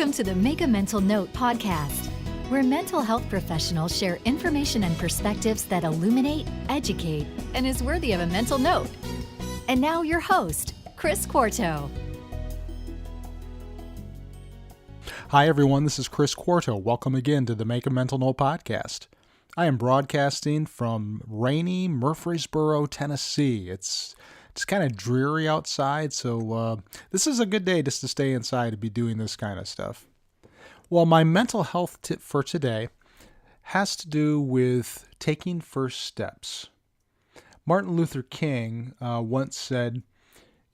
Welcome to the Make a Mental Note podcast, where mental health professionals share information and perspectives that illuminate, educate, and is worthy of a mental note. And now your host, Chris Quarto. Hi everyone, this is Chris Quarto. Welcome again to the Make a Mental Note podcast. I am broadcasting from rainy Murfreesboro, Tennessee. It's kind of dreary outside, so this is a good day just to stay inside and be doing this kind of stuff. Well, my mental health tip for today has to do with taking first steps. Martin Luther King once said,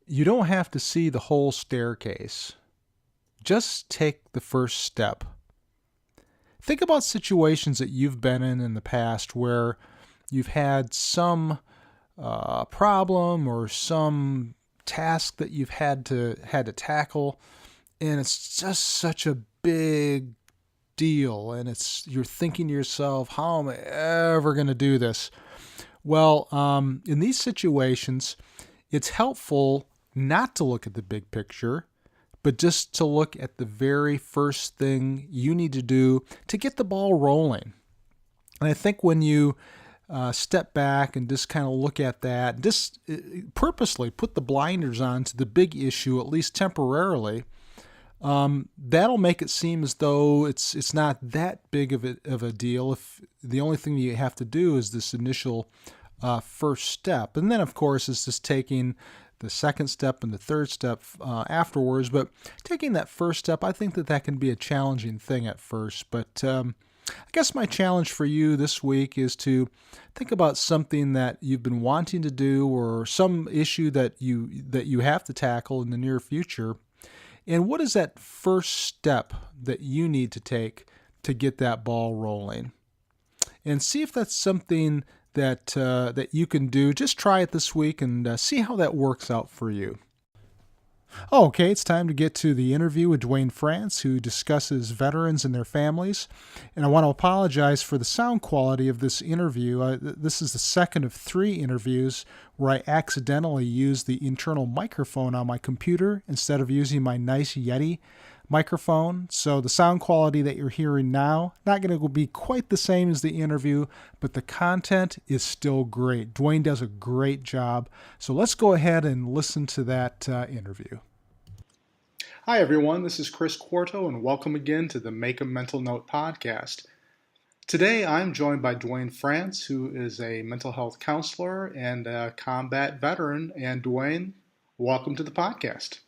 "You don't have to see the whole staircase. Just take the first step." Think about situations that you've been in the past where you've had some problem or some task that you've had to tackle, and it's just such a big deal, and you're thinking to yourself, how am I ever going to do this? Well, in these situations, it's helpful not to look at the big picture, but just to look at the very first thing you need to do to get the ball rolling. And I think when you step back and just kind of look at that, just purposely put the blinders on to the big issue, at least temporarily, that'll make it seem as though it's not that big of a deal if the only thing you have to do is this initial first step. And then, of course, it's just taking the second step and the third step afterwards. But taking that first step, I think that can be a challenging thing at first. But I guess my challenge for you this week is to think about something that you've been wanting to do or some issue that you have to tackle in the near future. And what is that first step that you need to take to get that ball rolling? And see if that's something that you can do. Just try it this week and see how that works out for you. Okay, it's time to get to the interview with Duane, who discusses veterans and their families. And I want to apologize for the sound quality of this interview. This is the second of 3 interviews where I accidentally used the internal microphone on my computer instead of using my nice Yeti microphone. So the sound quality that you're hearing now, not going to be quite the same as the interview, but the content is still great. Duane does a great job. So let's go ahead and listen to that interview. Hi everyone, this is Chris Quarto and welcome again to the Make a Mental Note podcast. Today I'm joined by Duane, who is a mental health counselor and a combat veteran. And Duane, welcome to the podcast.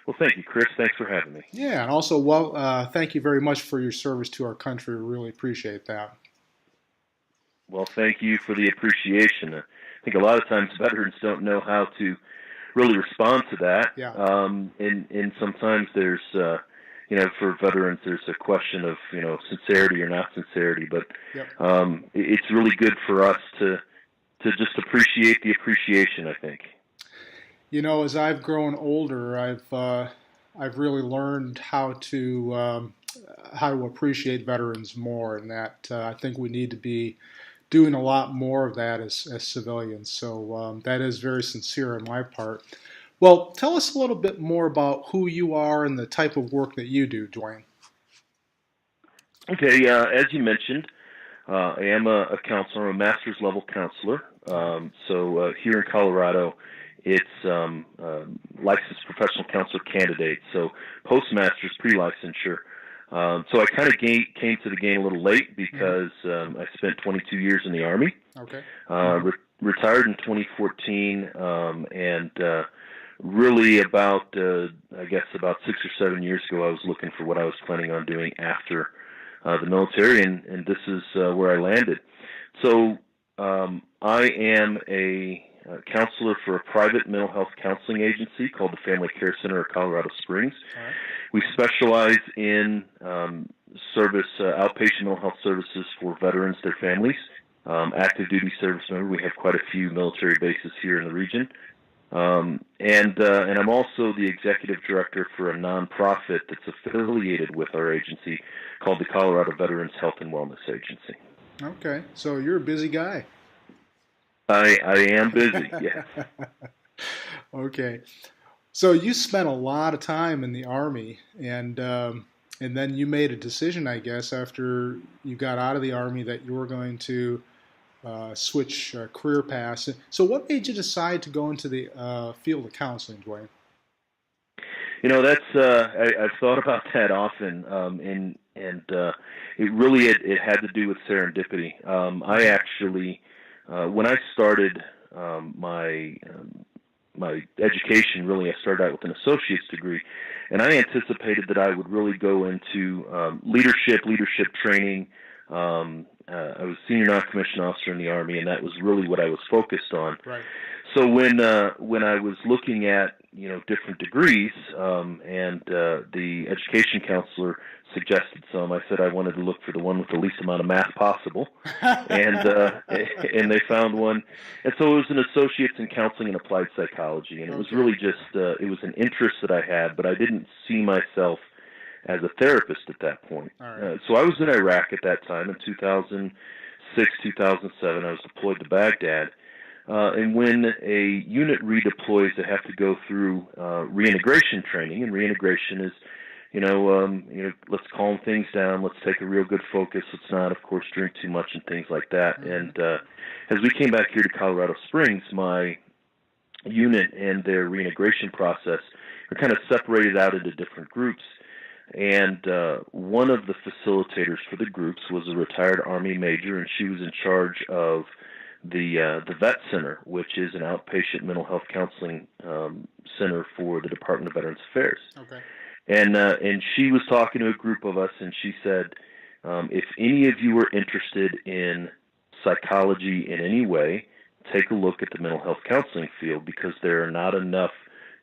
Well, thank you, Chris. Thanks for having me. Yeah, and also, thank you very much for your service to our country. We really appreciate that. Well, thank you for the appreciation. I think a lot of times veterans don't know how to really respond to that. Yeah. And sometimes there's, for veterans, there's a question of, sincerity or not sincerity. But yep. It's really good for us to just appreciate the appreciation, I think. As I've grown older, I've really learned how to appreciate veterans more, and that I think we need to be doing a lot more of that as civilians. So that is very sincere on my part. Well, tell us a little bit more about who you are and the type of work that you do, Duane. Okay, as you mentioned, I am a counselor, a master's level counselor. So here in Colorado, it's licensed professional counselor candidate, so postmaster's pre-licensure. So I kind of came to the game a little late because I spent 22 years in the Army. Okay. Retired in 2014, and really about 6 or 7 years ago, I was looking for what I was planning on doing after the military, and this is where I landed. So I am a counselor for a private mental health counseling agency called the Family Care Center of Colorado Springs. All right. We specialize in outpatient mental health services for veterans, their families, active duty service members. We have quite a few military bases here in the region. And I'm also the executive director for a nonprofit that's affiliated with our agency called the Colorado Veterans Health and Wellness Agency. Okay, so you're a busy guy. I am busy, yes. Okay. So you spent a lot of time in the Army, and then you made a decision, I guess, after you got out of the Army that you were going to switch career paths. So what made you decide to go into the field of counseling, Duane? That's I've thought about that often, and it really it had to do with serendipity. I actually, when I started my education, really, I started out with an associate's degree, and I anticipated that I would really go into leadership training. I was senior non-commissioned officer in the Army, and that was really what I was focused on. Right. So when I was looking at different degrees, and the education counselor suggested some, I said I wanted to look for the one with the least amount of math possible, and they found one, and so it was an associate's in counseling and applied psychology, and it was really just it was an interest that I had, but I didn't see myself as a therapist at that point. Right. So I was in Iraq at that time in 2006, 2007. I was deployed to Baghdad. And when a unit redeploys, they have to go through reintegration training, and reintegration is, let's calm things down, let's take a real good focus, let's not, of course, drink too much and things like that. Mm-hmm. And as we came back here to Colorado Springs, my unit and their reintegration process are kind of separated out into different groups. And one of the facilitators for the groups was a retired Army major, and she was in charge of the Vet Center, which is an outpatient mental health counseling center for the Department of Veterans Affairs. Okay. And she was talking to a group of us, and she said, if any of you are interested in psychology in any way, take a look at the mental health counseling field, because there are not enough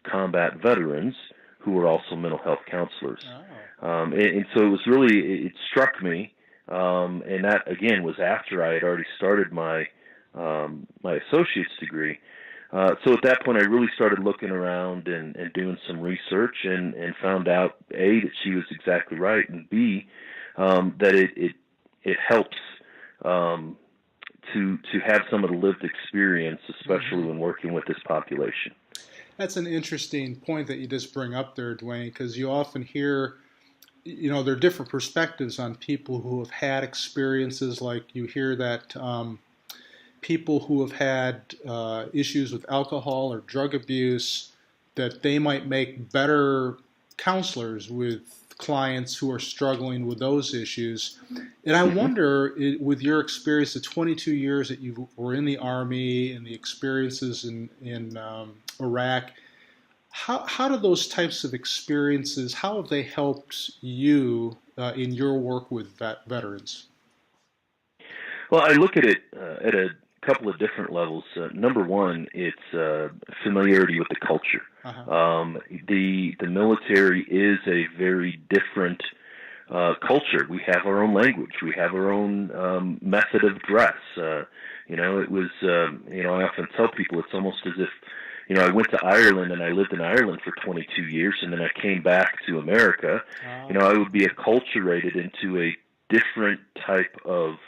combat veterans who are also mental health counselors. Oh. And so it was really, it struck me, and that, again, was after I had already started my associate's degree. So at that point, I really started looking around and doing some research, and found out, A, that she was exactly right, and B, that it helps to have some of the lived experience, especially mm-hmm. when working with this population. That's an interesting point that you just bring up there, Duane, because you often hear, there are different perspectives on people who have had experiences. Like you hear that people who have had issues with alcohol or drug abuse, that they might make better counselors with clients who are struggling with those issues. And I wonder, with your experience, the 22 years that you were in the Army and the experiences in Iraq, how do those types of experiences, how have they helped you in your work with veterans? Well, I look at it at a couple of different levels. Number one, it's familiarity with the culture. Uh-huh. The military is a very different culture. We have our own language. We have our own method of dress. It was, I often tell people it's almost as if, I went to Ireland and I lived in Ireland for 22 years, and then I came back to America. I would be acculturated into a different type of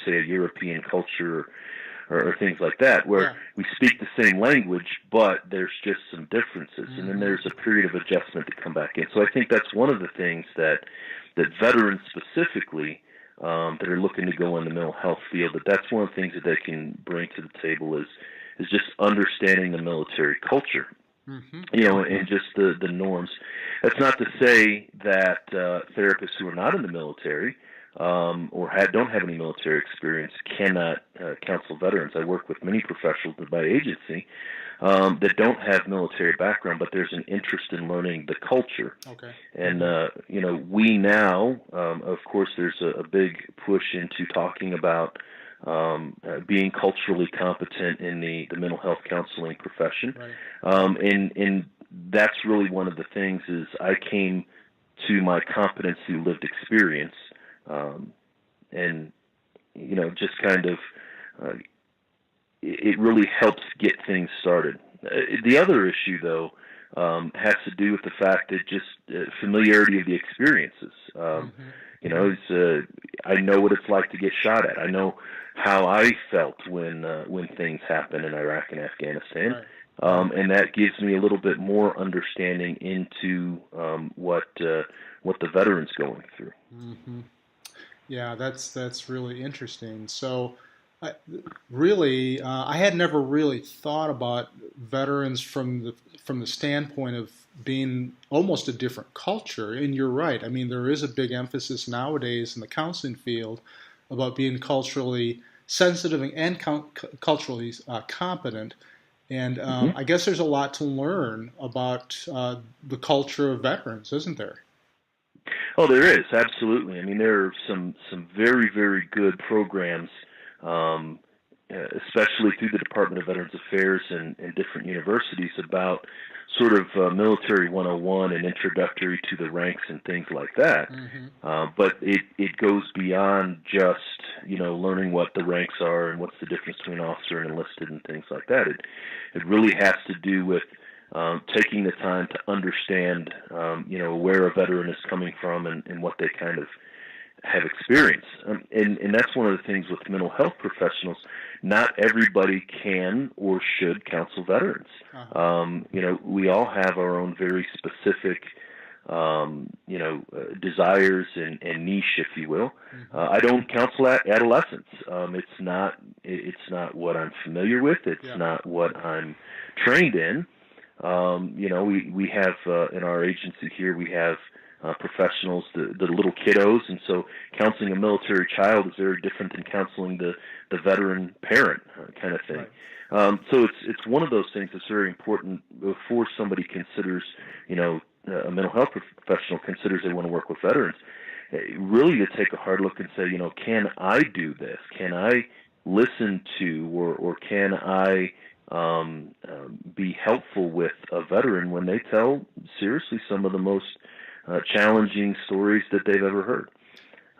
say a European culture or things like that, where we speak the same language, but there's just some differences, and then there's a period of adjustment to come back in. So I think that's one of the things that veterans specifically that are looking to go in the mental health field, that's one of the things that they can bring to the table is just understanding the military culture. Mm-hmm. And just the norms. That's not to say that therapists who are not in the military or don't have any military experience cannot counsel veterans. I work with many professionals by agency that don't have military background, but there's an interest in learning the culture. Okay. And we now, of course, there's a big push into talking about being culturally competent in the mental health counseling profession. Right. And that's really one of the things is I came to my competence through lived experience. And, just kind of, it really helps get things started. The other issue, though, has to do with the fact that just familiarity of the experiences. I know what it's like to get shot at. I know how I felt when things happen in Iraq and Afghanistan. Right. And that gives me a little bit more understanding into what the veteran's going through. Mm-hmm. Yeah, that's really interesting. So, really, I had never really thought about veterans from the standpoint of being almost a different culture. And you're right. I mean, there is a big emphasis nowadays in the counseling field about being culturally sensitive and culturally competent. And Mm-hmm. I guess there's a lot to learn about the culture of veterans, isn't there? Oh, there is, absolutely. I mean, there are some very, very good programs, um, especially through the Department of Veterans Affairs and different universities about sort of military 101 and introductory to the ranks and things like that. Mm-hmm. But it goes beyond just, learning what the ranks are and what's the difference between officer and enlisted and things like that. It really has to do with taking the time to understand, where a veteran is coming from and what they kind of have experienced. And that's one of the things with mental health professionals. Not everybody can or should counsel veterans. We all have our own very specific, desires and niche, if you will. I don't counsel adolescents. It's not what I'm familiar with. It's not what I'm trained in. We have in our agency here, we have professionals, the little kiddos, and so counseling a military child is very different than counseling the veteran parent kind of thing. Right. So it's one of those things that's very important before somebody considers, a mental health professional considers they want to work with veterans. Really, to take a hard look and say, can I do this? Can I listen to, or can I be helpful with a veteran when they tell seriously some of the most challenging stories that they've ever heard.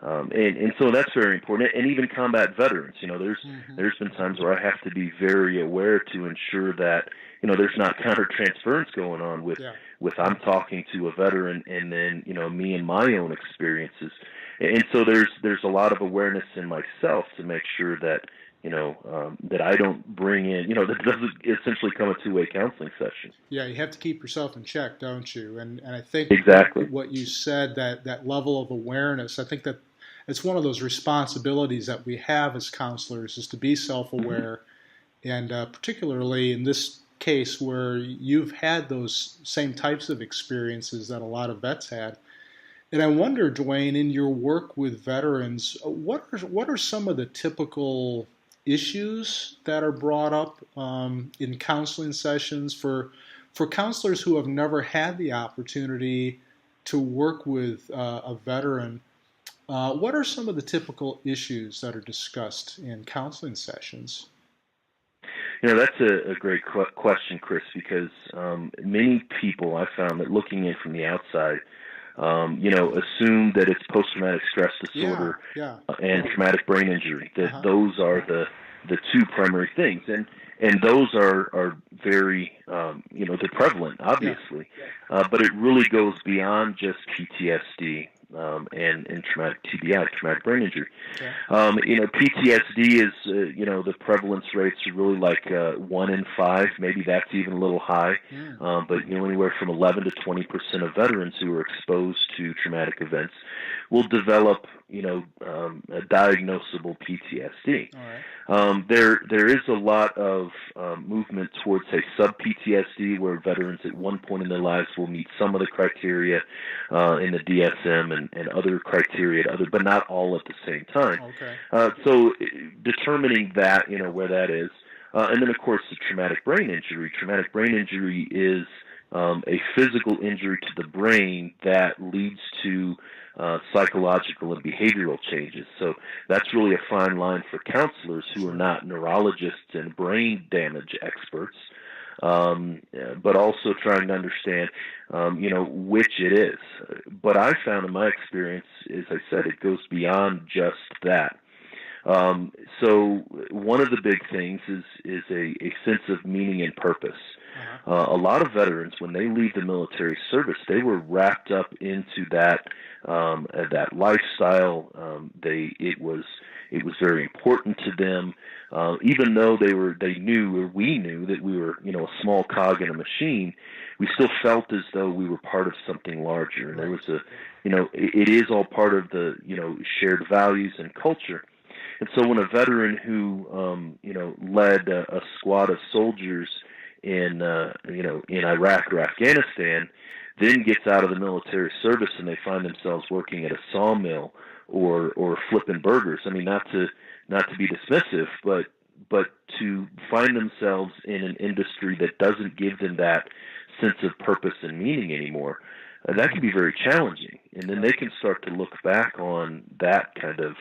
And so that's very important. And even combat veterans, there's been times where I have to be very aware to ensure that, there's not countertransference going on with I'm talking to a veteran and then, me and my own experiences. And so there's a lot of awareness in myself to make sure that, that I don't bring in, that doesn't essentially come a two-way counseling session. Yeah, you have to keep yourself in check, don't you? And I think exactly what you said, that level of awareness, I think that it's one of those responsibilities that we have as counselors is to be self-aware, and particularly in this case where you've had those same types of experiences that a lot of vets had. And I wonder, Duane, in your work with veterans, what are some of the typical issues that are brought up in counseling sessions for counselors who have never had the opportunity to work with a veteran? What are some of the typical issues that are discussed in counseling sessions? That's a great question, Chris, because many people I found that looking in from the outside, assume that it's post-traumatic stress disorder and traumatic brain injury. That those are the two primary things, and those are very, they're prevalent, obviously, but it really goes beyond just PTSD and traumatic TBI, traumatic brain injury. PTSD is, the prevalence rates are really like 1 in 5, maybe that's even a little high, but anywhere from 11 to 20% of veterans who are exposed to traumatic events will develop, a diagnosable PTSD. There is a lot of movement towards, say, sub-PTSD, where veterans at one point in their lives will meet some of the criteria in the DSM and other criteria, but not all at the same time. So determining that, where that is. And then, of course, the traumatic brain injury. Traumatic brain injury is a physical injury to the brain that leads to psychological and behavioral changes. So that's really a fine line for counselors who are not neurologists and brain damage experts, but also trying to understand, which it is. But I found in my experience, as I said, it goes beyond just that. So one of the big things is a sense of meaning and purpose. A lot of veterans, when they leave the military service, they were wrapped up into that lifestyle. It was very important to them. even though they knew, or we knew, that we were, a small cog in a machine, we still felt as though we were part of something larger. And there was it is all part of the, shared values and culture. And so when a veteran who, led a squad of soldiers in Iraq or Afghanistan, then gets out of the military service and they find themselves working at a sawmill or flipping burgers. I mean, not to be dismissive, but to find themselves in an industry that doesn't give them that sense of purpose and meaning anymore, that can be very challenging. And then they can start to look back on that kind of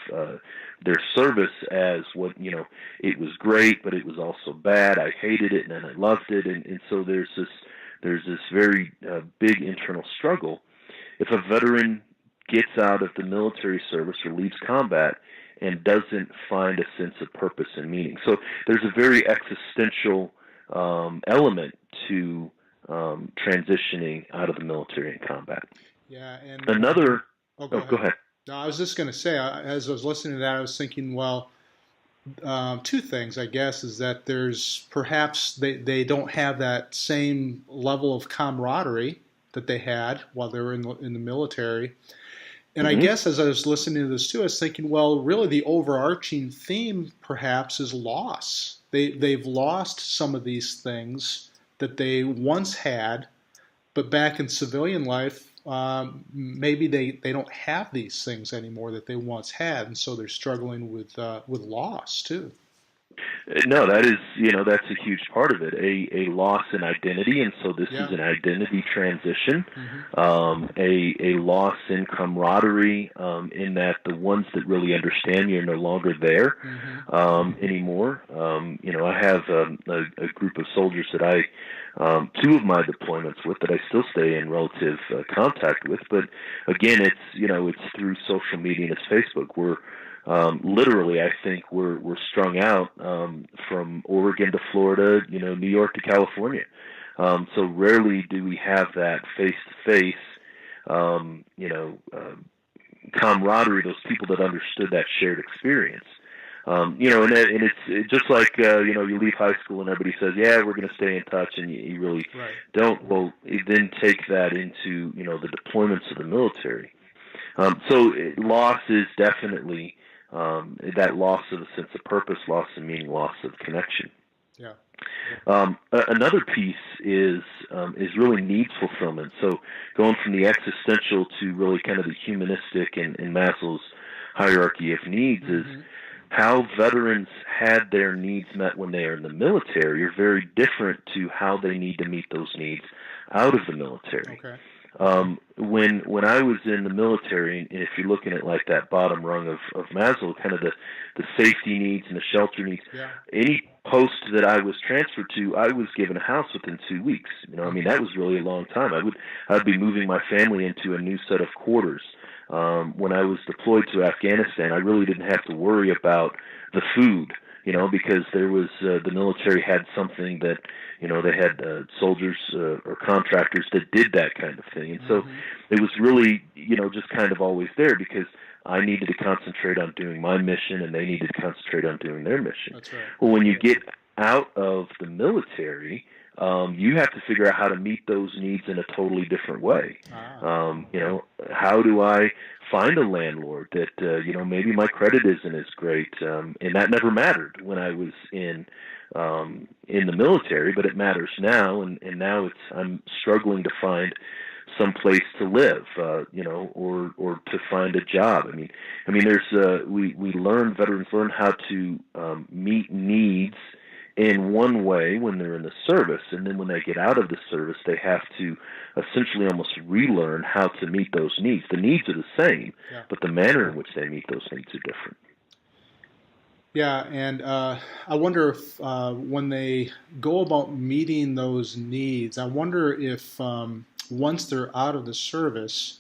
their service as what, it was great, but it was also bad. I hated it and then I loved it. And so there's this very big internal struggle. If a veteran gets out of the military service or leaves combat and doesn't find a sense of purpose and meaning. So there's a very existential element to transitioning out of the military and combat. Yeah, and another. Go ahead. No, I was just going to say, as I was listening to that, I was thinking, well, two things, I guess, is that there's perhaps they don't have that same level of camaraderie that they had while they were in the military. And I guess as I was listening to this too, I was thinking, well, really the overarching theme perhaps is loss. They've lost some of these things that they once had, but back in civilian life, maybe they don't have these things anymore that they once had, and so they're struggling with loss too. No, that is, that's a huge part of it, a loss in identity, and so this is an identity transition, a loss in camaraderie, in that the ones that really understand you are no longer there anymore. I have a group of soldiers that I, two of my deployments with that I still stay in relative contact with, but again, it's through social media and it's Facebook. We're literally, I think we're strung out from Oregon to Florida, New York to California. So rarely do we have that face-to-face, camaraderie, those people that understood that shared experience. And it's just like, you leave high school and everybody says, yeah, we're going to stay in touch, and you really don't. Well, you then take that into, the deployments of the military. So loss is definitely that loss of a sense of purpose, loss of meaning, loss of connection. Yeah. Another piece is really needs fulfillment. So going from the existential to really kind of the humanistic and Maslow's hierarchy of needs is how veterans had their needs met when they are in the military are very different to how they need to meet those needs out of the military. Okay. When I was in the military, and if you're looking at like that bottom rung of Maslow, kind of the safety needs and the shelter needs, any post that I was transferred to, I was given a house within 2 weeks. That was really a long time. I'd be moving my family into a new set of quarters. When I was deployed to Afghanistan, I really didn't have to worry about the food, because there was the military had something that, they had soldiers or contractors that did that kind of thing. And so it was really, just kind of always there because I needed to concentrate on doing my mission and they needed to concentrate on doing their mission. That's right. Well, when you get out of the military, you have to figure out how to meet those needs in a totally different way. How do I find a landlord that, maybe my credit isn't as great, and that never mattered when I was in the military, but it matters now, and now I'm struggling to find some place to live, or to find a job. There's veterans learn how to meet needs in one way when they're in the service, and then when they get out of the service, they have to essentially almost relearn how to meet those needs. The needs are the same, but the manner in which they meet those needs are different. Yeah, and I wonder if when they go about meeting those needs, I wonder if once they're out of the service,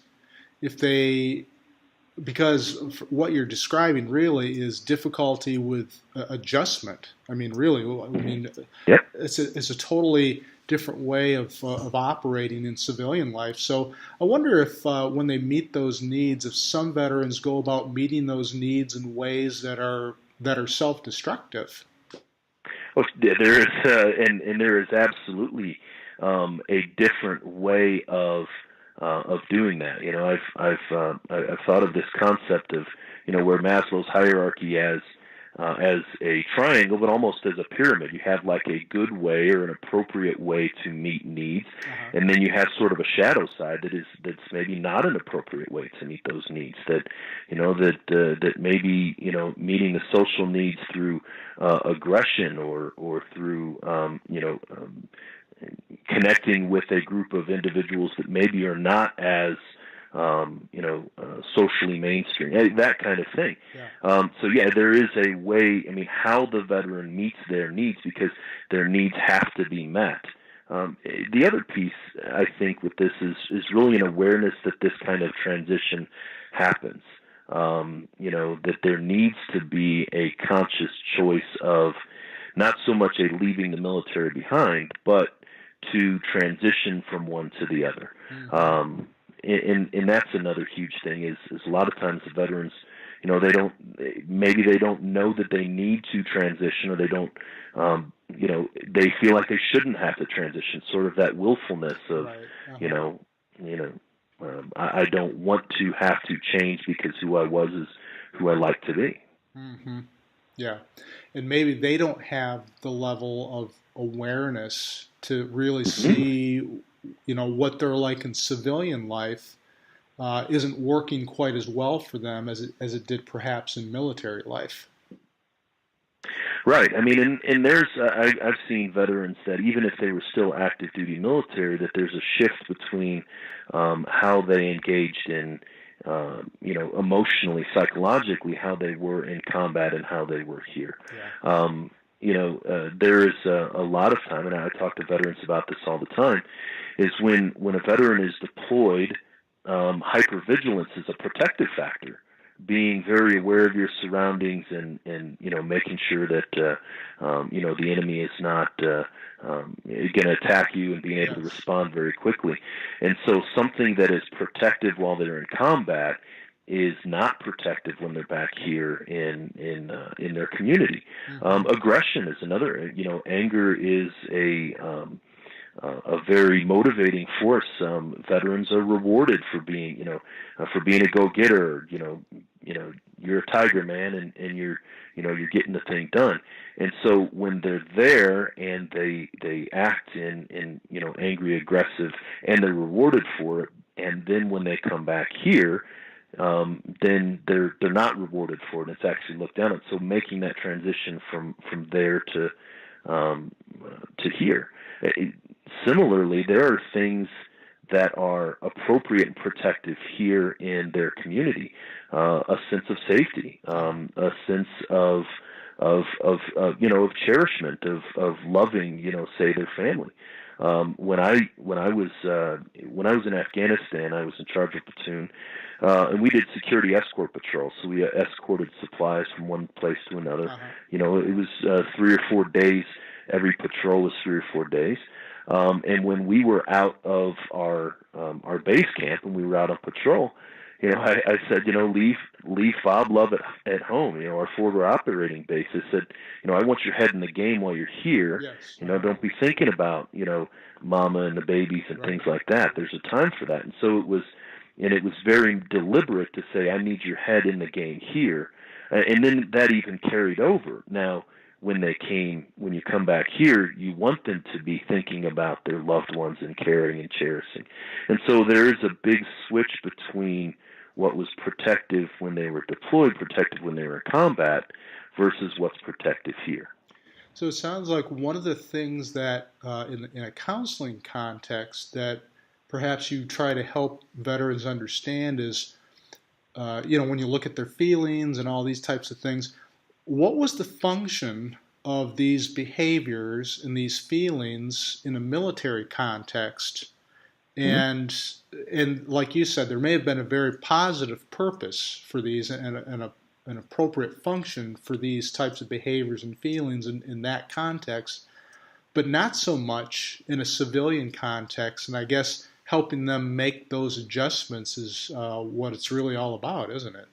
because what you're describing really is difficulty with adjustment. It's a totally different way of operating in civilian life. So I wonder if when they meet those needs, if some veterans go about meeting those needs in ways that are self-destructive. Well, there is, and there is absolutely a different way of doing that. I've thought of this concept of where Maslow's hierarchy as a triangle, but almost as a pyramid. You have like a good way or an appropriate way to meet needs, and then you have sort of a shadow side that's maybe not an appropriate way to meet those needs. That that maybe meeting the social needs through aggression or through connecting with a group of individuals that maybe are not as socially mainstream, that kind of thing. Yeah. So there is a way, how the veteran meets their needs, because their needs have to be met. The other piece, I think, with this is really an awareness that this kind of transition happens. That there needs to be a conscious choice of not so much a leaving the military behind, but to transition from one to the other. Mm-hmm. And that's another huge thing is a lot of times the veterans, they don't know that they need to transition, or they don't, they feel like they shouldn't have to transition, sort of that willfulness of, right. I don't want to have to change because who I was is who I like to be. Mm-hmm. Yeah. And maybe they don't have the level of awareness to really see, what they're like in civilian life isn't working quite as well for them as it did perhaps in military life. Right. And there's I've seen veterans that even if they were still active duty military, that there's a shift between how they engaged in emotionally, psychologically, how they were in combat and how they were here. Yeah. There is a lot of time, and I talk to veterans about this all the time, is when a veteran is deployed, hypervigilance is a protective factor. Being very aware of your surroundings and making sure that the enemy is not going to attack you, and being able to respond very quickly. And so something that is protective while they're in combat is not protective when they're back here in their community. Mm-hmm. Aggression is another. Anger is a very motivating force. Veterans are rewarded for being a go-getter. You're a tiger, man, and you're getting the thing done. And so when they're there and they act in angry, aggressive, and they're rewarded for it, and then when they come back here, then they're not rewarded for it. It's actually looked down on. So making that transition from there to here. Similarly, there are things that are appropriate and protective here in their community. A sense of safety, a sense of cherishment, of loving, say, their family. When I was in Afghanistan, I was in charge of platoon, and we did security escort patrols. So we escorted supplies from one place to another. Uh-huh. It was 3 or 4 days. Every patrol was 3 or 4 days. And when we were out of our base camp and we were out on patrol, I said, leave fob love at home. Our forward operating base. I said, I want your head in the game while you're here. Yes. Don't be thinking about, mama and the babies and things like that. There's a time for that. And so it was very deliberate to say, I need your head in the game here. And then that even carried over. Now, when you come back here, you want them to be thinking about their loved ones and caring and cherishing. And so there is a big switch between what was protective when they were deployed, protective when they were in combat, versus what's protective here. So it sounds like one of the things that in a counseling context that perhaps you try to help veterans understand is, when you look at their feelings and all these types of things, what was the function of these behaviors and these feelings in a military context? And like you said, there may have been a very positive purpose for these and an appropriate function for these types of behaviors and feelings in that context, but not so much in a civilian context. And I guess helping them make those adjustments is what it's really all about, isn't it?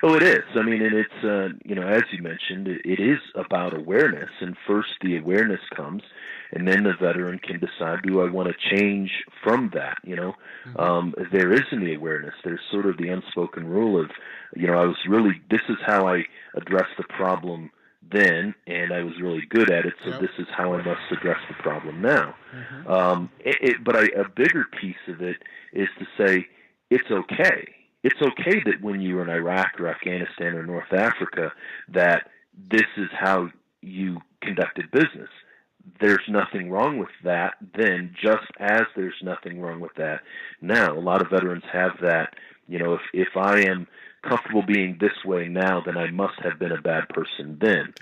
Oh, it is. I mean, and it's, as you mentioned, it is about awareness. And first the awareness comes, and then the veteran can decide, do I want to change from that? There isn't the awareness. There's sort of the unspoken rule of, this is how I address the problem then, and I was really good at it, so this is how I must address the problem now. But a bigger piece of it is to say, it's okay. It's okay that when you were in Iraq or Afghanistan or North Africa, that this is how you conducted business. There's nothing wrong with that then, just as there's nothing wrong with that now. A lot of veterans have that, if I am comfortable being this way now, then I must have been a bad person then.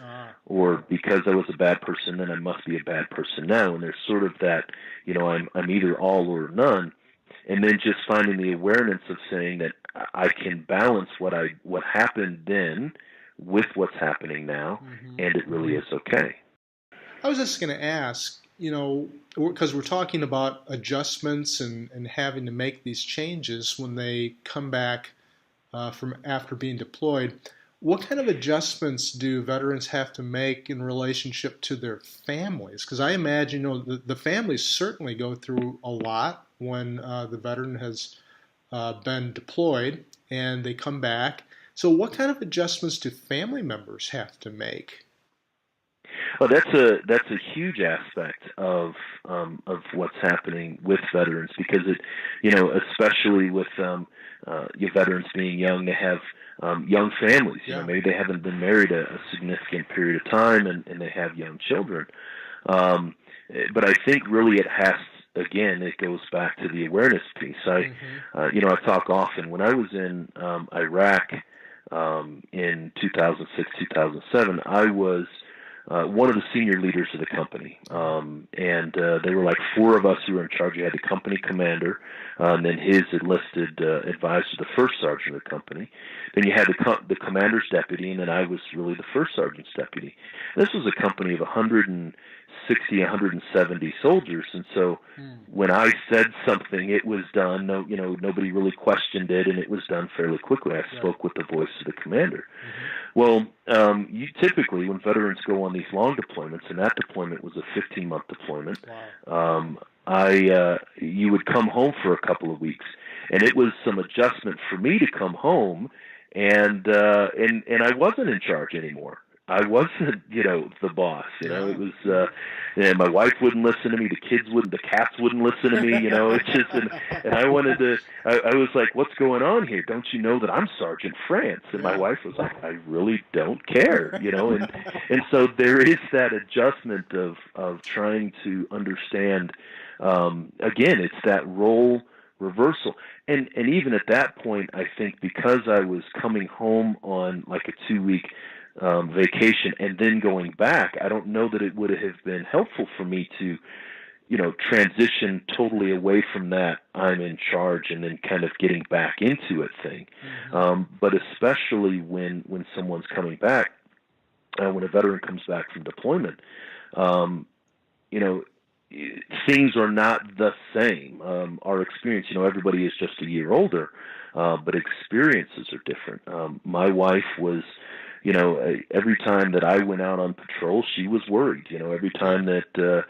Or because I was a bad person then, I must be a bad person now. And there's sort of that, I'm either all or none. And then just finding the awareness of saying that I can balance what happened then with what's happening now, and it really is okay. I was just going to ask, because we're talking about adjustments and having to make these changes when they come back from after being deployed. What kind of adjustments do veterans have to make in relationship to their families? Because I imagine, the families certainly go through a lot when the veteran has been deployed and they come back. So what kind of adjustments do family members have to make? Well, that's a huge aspect of what's happening with veterans, because especially with your veterans being young, they have young families. Maybe they haven't been married a significant period of time, and they have young children. But I think really it goes back to the awareness piece. I talk often. When I was in Iraq in 2006, 2007, I was one of the senior leaders of the company. And there were like four of us who were in charge. You had the company commander, and then his enlisted advisor, the first sergeant of the company. Then you had the commander's deputy, and then I was really the first sergeant's deputy. This was a company of 160, 170 soldiers, and so when I said something, it was done. No, nobody really questioned it, and it was done fairly quickly. I spoke with the voice of the commander. Well, you typically, when veterans go on these long deployments, and that deployment was a 15-month deployment, you would come home for a couple of weeks, and it was some adjustment for me to come home, and I wasn't in charge anymore. I wasn't, the boss. It was, my wife wouldn't listen to me. The cats wouldn't listen to me. It's just, and I wanted to. I was like, "What's going on here? Don't you know that I'm Sergeant France?" And my wife was like, "I really don't care." And so there is that adjustment of trying to understand. Again, it's that role reversal, and even at that point, I think because I was coming home on like a 2-week vacation and then going back, I don't know that it would have been helpful for me to, transition totally away from that I'm in charge and then kind of getting back into it thing. But especially when someone's coming back, when a veteran comes back from deployment, things are not the same. Our experience, everybody is just a year older, but experiences are different. My wife was, every time that I went out on patrol, she was worried. Every time that, there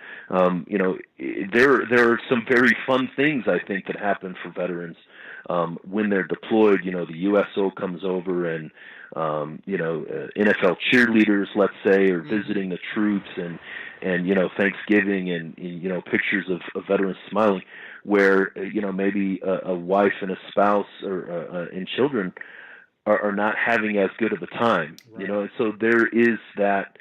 are some very fun things, I think, that happen for veterans when they're deployed. The USO comes over and, NFL cheerleaders, let's say, are visiting the troops and Thanksgiving and, pictures of veterans smiling, where, maybe a wife and a spouse or and children are not having as good of a time, and so there is that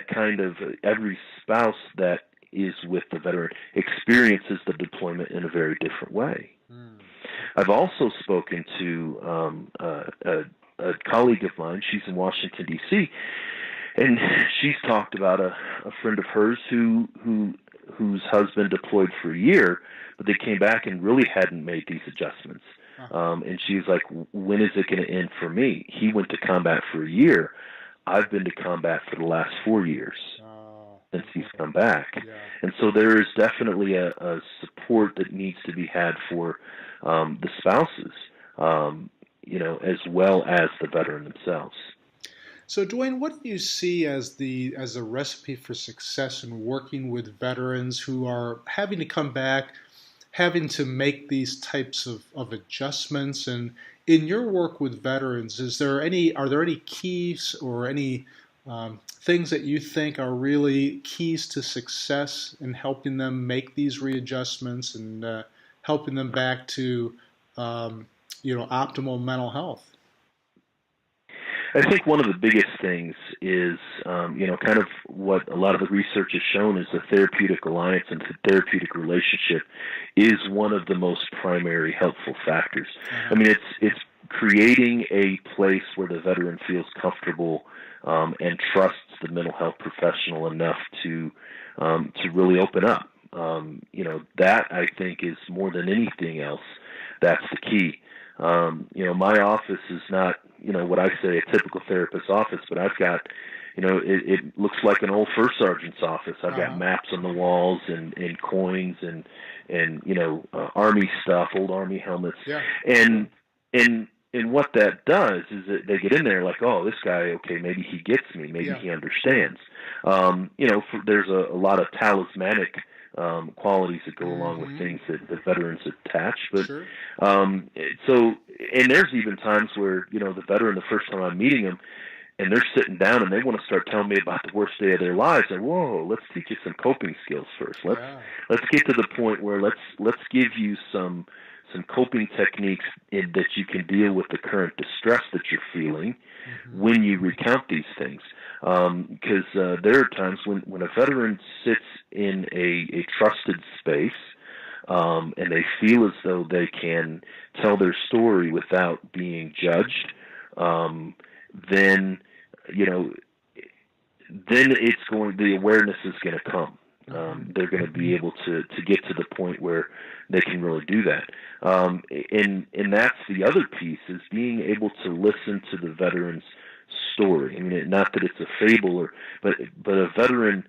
kind of every spouse that is with the veteran experiences the deployment in a very different way. I've also spoken to a colleague of mine. She's in Washington, D.C., and she's talked about a friend of hers whose husband deployed for a year, but they came back and really hadn't made these adjustments. And she's like, when is it going to end for me? He went to combat for a year. I've been to combat for the last 4 years since he's come back. And so there is definitely a support that needs to be had for the spouses. as well as the veteran themselves. So, Duane, what do you see as a recipe for success in working with veterans who are having to come back, having to make these types of adjustments? And in your work with veterans, are there any keys or any things that you think are really keys to success in helping them make these readjustments and helping them back to optimal mental health? I think one of the biggest things is, kind of what a lot of the research has shown is the therapeutic alliance and the therapeutic relationship is one of the most primary helpful factors. I mean, it's creating a place where the veteran feels comfortable and trusts the mental health professional enough to really open up. That I think is more than anything else. That's the key. My office is not, what I say a typical therapist's office, but I've got, it looks like an old first sergeant's office. I've got maps on the walls and coins and Army stuff, old Army helmets. Yeah. And what that does is that they get in there like, oh, this guy, okay, maybe he gets me, maybe he understands. There's a lot of talismanic qualities that go along with things that the veterans attach. But and there's even times where the veteran, the first time I'm meeting them, and they're sitting down and they want to start telling me about the worst day of their lives. Like, whoa, let's teach you some coping skills first. Let's get to the point where let's give you some coping techniques that you can deal with the current distress that you're feeling when you recount these things. Because there are times when a veteran sits in a trusted space and they feel as though they can tell their story without being judged, then the awareness is going to come. They're going to be able to get to the point where they can really do that. And that's the other piece, is being able to listen to the veteran's story. I mean, not that it's a fable, but a veteran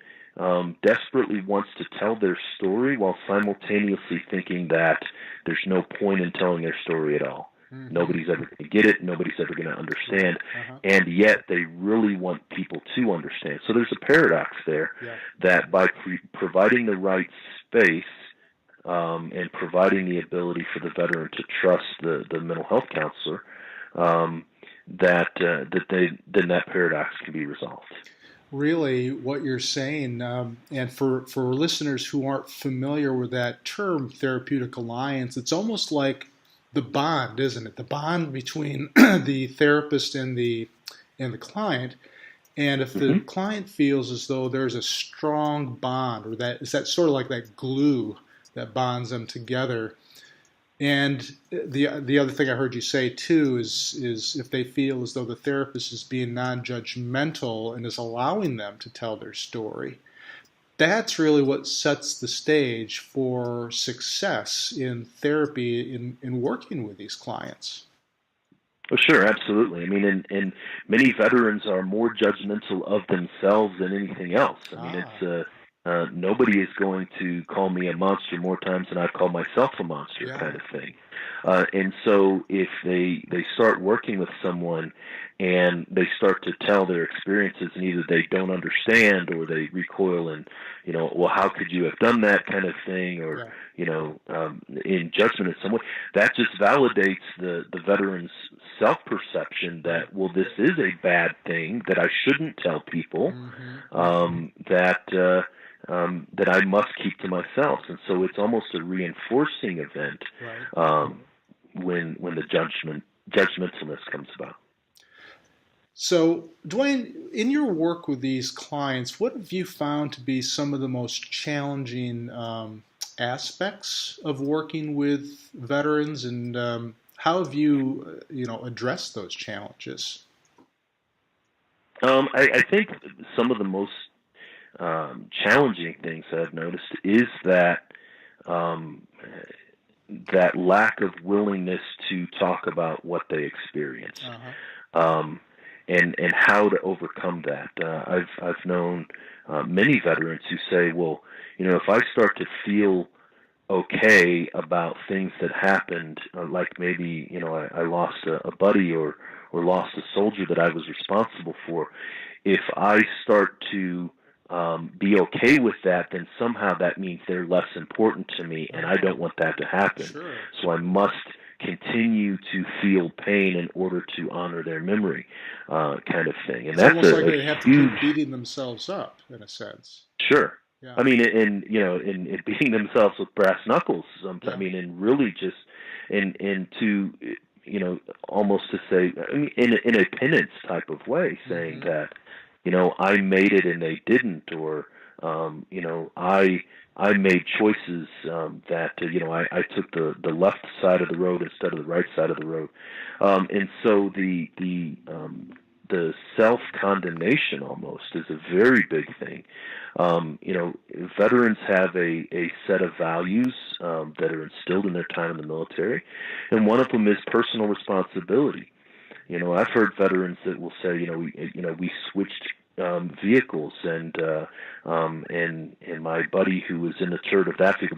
desperately wants to tell their story while simultaneously thinking that there's no point in telling their story at all. Nobody's ever going to get it. Nobody's ever going to understand. And yet they really want people to understand. So there's a paradox there that by providing the right space and providing the ability for the veteran to trust the mental health counselor, then that paradox can be resolved. Really, what you're saying, and for listeners who aren't familiar with that term, therapeutic alliance, it's almost like the bond, isn't it? The bond between the therapist and the client. And if the client feels as though there's a strong bond, or that's sort of like that glue that bonds them together. And the other thing I heard you say too is if they feel as though the therapist is being non-judgmental and is allowing them to tell their story, that's really what sets the stage for success in therapy in working with these clients. Well, sure, absolutely. I mean, and many veterans are more judgmental of themselves than anything else. I mean, it's nobody is going to call me a monster more times than I've called myself a monster, kind of thing. And so if they start working with someone and they start to tell their experiences and either they don't understand or they recoil and, well, how could you have done that kind of thing, or, in judgment in some way, that just validates the veteran's self-perception that, well, this is a bad thing that I shouldn't tell people, that I must keep to myself. And so it's almost a reinforcing event when the judgmentalness comes about. So, Duane, in your work with these clients, what have you found to be some of the most challenging aspects of working with veterans, and how have you, addressed those challenges? I think some of the most challenging things that I've noticed is that that lack of willingness to talk about what they experience, and how to overcome that. I've known many veterans who say, well, if I start to feel okay about things that happened, like maybe, I lost a buddy or lost a soldier that I was responsible for. If I start to be okay with that, then somehow that means they're less important to me, and I don't want that to happen. Sure. So I must continue to feel pain in order to honor their memory, kind of thing. And It's that's almost like a they have to huge, keep beating themselves up, in a sense. sure. Yeah. I mean, in beating themselves with brass knuckles. Yeah. I mean, and really just, and to, almost to say, I mean, in a penance type of way, saying that, I made it and they didn't, or, I made choices that, I took the left side of the road instead of the right side of the road, and so the self-condemnation almost is a very big thing. Veterans have a set of values that are instilled in their time in the military, and one of them is personal responsibility. I've heard veterans that will say, we switched vehicles, and my buddy who was in the turret of that vehicle,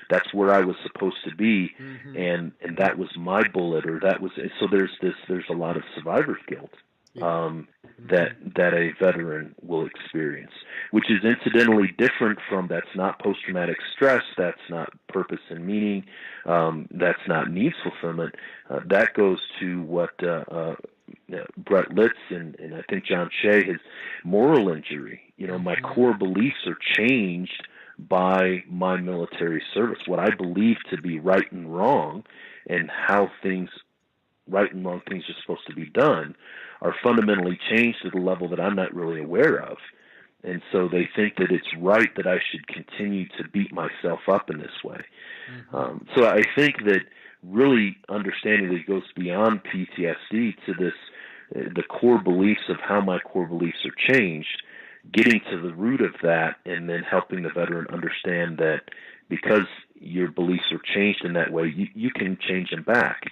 that's where I was supposed to be, and that was my bullet, or that was. So there's a lot of survivor's guilt that a veteran will experience, which is incidentally different from, that's not post-traumatic stress, that's not purpose and meaning, that's not needs fulfillment. That goes to what Brett Litz and I think John Shea, his moral injury. My core beliefs are changed by my military service, what I believe to be right and wrong, and how right and wrong things are supposed to be done, are fundamentally changed to the level that I'm not really aware of. And so they think that it's right that I should continue to beat myself up in this way. So I think that really understanding that it goes beyond PTSD to this, the core beliefs of how my core beliefs are changed, getting to the root of that, and then helping the veteran understand that because your beliefs are changed in that way, you can change them back.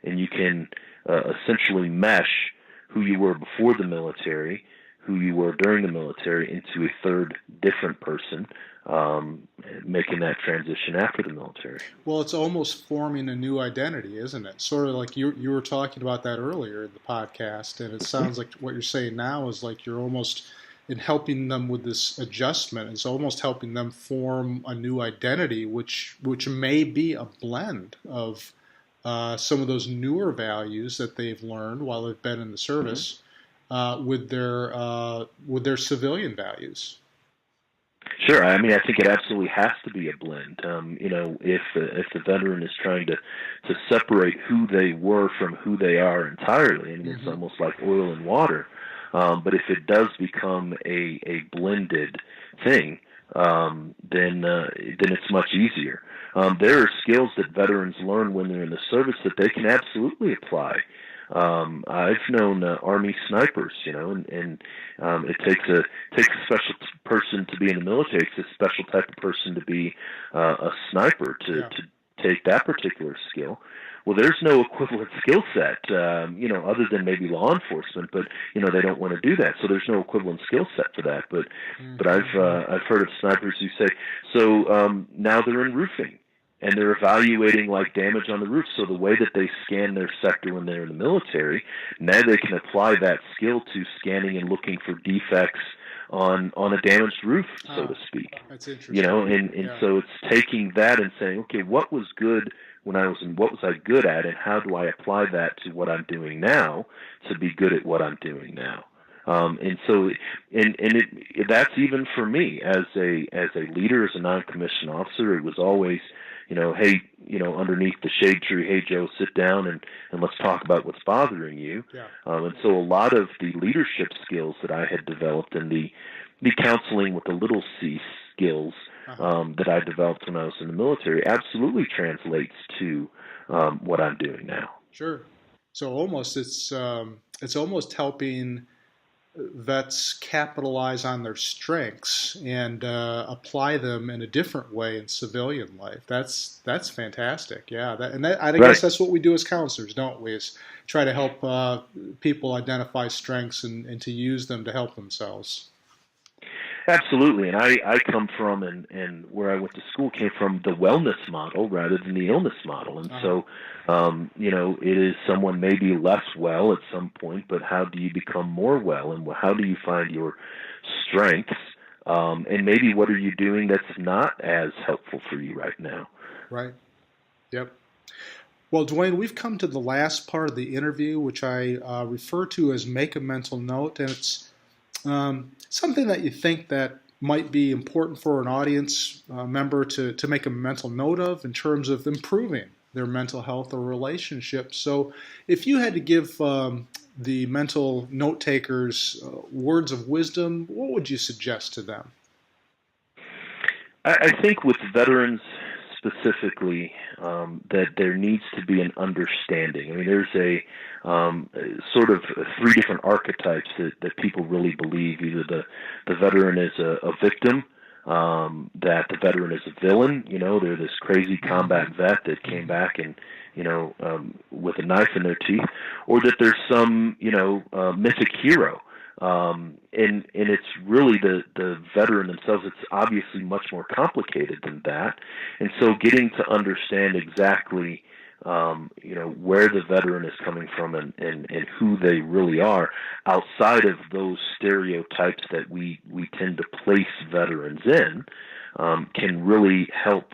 And you can essentially mesh who you were before the military, who you were during the military, into a third different person, making that transition after the military. Well, it's almost forming a new identity, isn't it? Sort of like you were talking about that earlier in the podcast, and it sounds like what you're saying now is like you're almost, in helping them with this adjustment, it's almost helping them form a new identity, which may be a blend of some of those newer values that they've learned while they've been in the service, with their civilian values. Sure. I mean, I think it absolutely has to be a blend. If the veteran is trying to separate who they were from who they are entirely, and it's almost like oil and water. But if it does become a blended thing, then it's much easier. There are skills that veterans learn when they're in the service that they can absolutely apply. I've known Army snipers, and it takes a special person to be in the military. It takes a special type of person to be a sniper to take that particular skill. Well, there's no equivalent skill set, other than maybe law enforcement, but they don't want to do that, so there's no equivalent skill set for that. But I've heard of snipers who say, so now they're in roofing, and they're evaluating like damage on the roof. So the way that they scan their sector when they're in the military, now they can apply that skill to scanning and looking for defects on a damaged roof, so to speak. That's interesting. And so it's taking that and saying, okay, what was good when I was in, what was I good at, and how do I apply that to what I'm doing now to be good at what I'm doing now? That's even for me as a leader, as a non-commissioned officer. It was always, hey, underneath the shade tree, hey Joe, sit down and let's talk about what's bothering you. And so a lot of the leadership skills that I had developed, and the counseling with the little c skills that I developed when I was in the military, absolutely translates to what I'm doing now. Sure. So almost it's almost helping vets capitalize on their strengths and apply them in a different way in civilian life. That's fantastic. Yeah, I guess that's what we do as counselors, don't we? Is try to help people identify strengths and to use them to help themselves. Absolutely, and I come from, and where I went to school came from the wellness model rather than the illness model, and so it is someone maybe less well at some point, but how do you become more well, and how do you find your strengths, and maybe what are you doing that's not as helpful for you right now? Right. Yep. Well, Duane, we've come to the last part of the interview, which I refer to as make a mental note, and it's something that you think that might be important for an audience member to make a mental note of in terms of improving their mental health or relationships. So if you had to give the mental note takers words of wisdom, what would you suggest to them? I think with veterans specifically, that there needs to be an understanding. I mean, there's a sort of three different archetypes that people really believe. Either the veteran is a victim, that the veteran is a villain. They're this crazy combat vet that came back and, with a knife in their teeth, or that there's some, mythic hero. And it's really the veteran themselves. It's obviously much more complicated than that. And so getting to understand exactly, where the veteran is coming from and who they really are outside of those stereotypes that we tend to place veterans in, can really help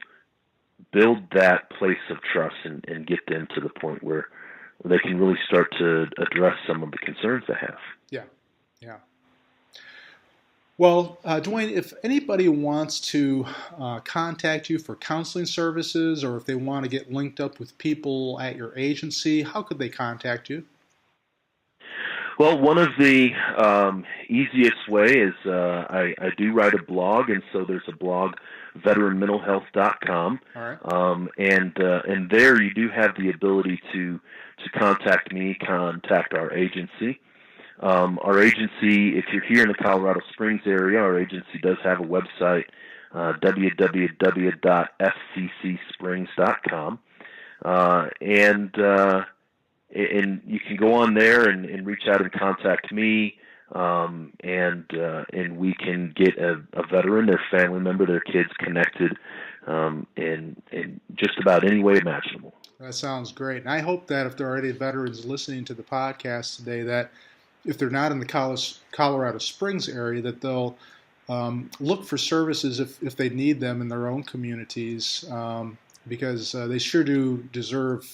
build that place of trust and get them to the point where they can really start to address some of the concerns they have. Yeah. Well, Duane, if anybody wants to contact you for counseling services, or if they want to get linked up with people at your agency, how could they contact you? Well, one of the easiest way is I do write a blog, and so there's a blog, veteranmentalhealth.com. All right. And there you do have the ability to contact me, contact our agency. Our agency, if you're here in the Colorado Springs area, our agency does have a website, www.fccsprings.com. And you can go on there and reach out and contact me, and we can get a veteran, their family member, their kids connected in just about any way imaginable. That sounds great. And I hope that if there are any veterans listening to the podcast today, that if they're not in the Colorado Springs area, that they'll look for services if they need them in their own communities, because they sure do deserve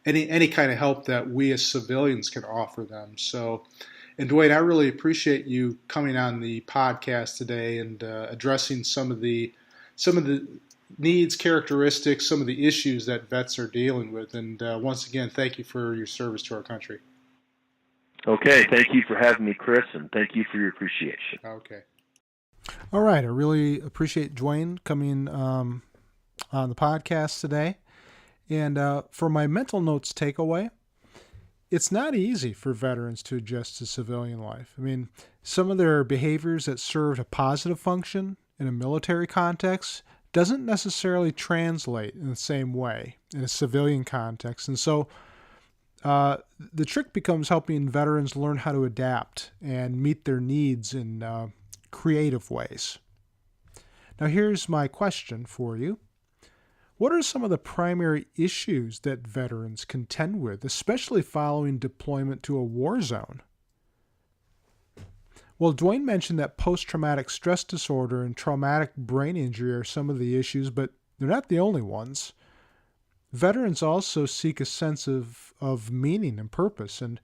any kind of help that we as civilians can offer them. So, and Duane, I really appreciate you coming on the podcast today and addressing some of the needs, characteristics, some of the issues that vets are dealing with. And once again, thank you for your service to our country. Okay, thank you for having me, Chris, and thank you for your appreciation. Okay. All right, I really appreciate Duane coming on the podcast today. And for my mental notes takeaway, it's not easy for veterans to adjust to civilian life. I mean, some of their behaviors that served a positive function in a military context doesn't necessarily translate in the same way in a civilian context. And so the trick becomes helping veterans learn how to adapt and meet their needs in creative ways. Now, here's my question for you. What are some of the primary issues that veterans contend with, especially following deployment to a war zone? Well, Duane mentioned that post-traumatic stress disorder and traumatic brain injury are some of the issues, but they're not the only ones. Veterans also seek a sense of meaning and purpose, and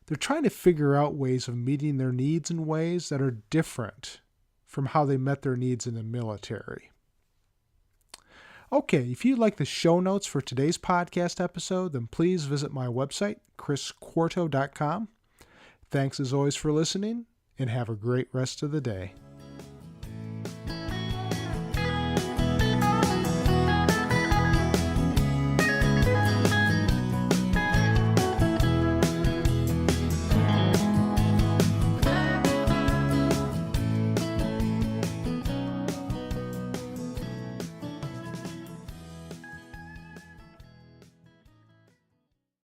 they're trying to figure out ways of meeting their needs in ways that are different from how they met their needs in the military. Okay, if you'd like the show notes for today's podcast episode, then please visit my website, chrisquarto.com. Thanks as always for listening, and have a great rest of the day.